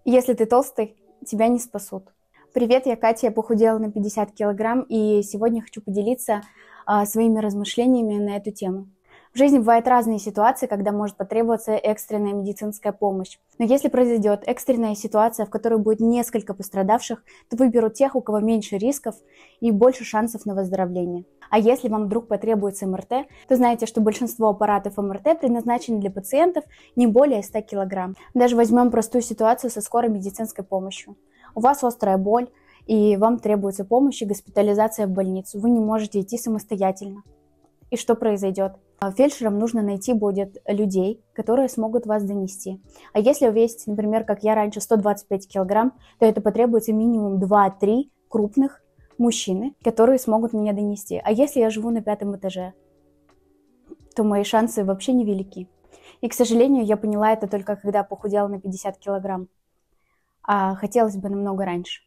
Если ты толстый, тебя не спасут. Привет, я Катя, я похудела на 50 килограмм, и сегодня хочу поделиться своими размышлениями на эту тему. В жизни бывают разные ситуации, когда может потребоваться экстренная медицинская помощь. Но если произойдет экстренная ситуация, в которой будет несколько пострадавших, то выберут тех, у кого меньше рисков и больше шансов на выздоровление. А если вам вдруг потребуется МРТ, то знаете, что большинство аппаратов МРТ предназначены для пациентов не более 100 килограмм. Даже возьмем простую ситуацию со скорой медицинской помощью. У вас острая боль, и вам требуется помощь и госпитализация в больницу. Вы не можете идти самостоятельно. И что произойдет? Фельдшерам нужно найти будет людей, которые смогут вас донести. А если вы весите, например, как я раньше, 125 килограмм, то это потребуется минимум 2-3 крупных мужчины, которые смогут меня донести. А если я живу на 5-м этаже, то мои шансы вообще невелики. И, к сожалению, я поняла это только когда похудела на 50 килограмм. А хотелось бы намного раньше.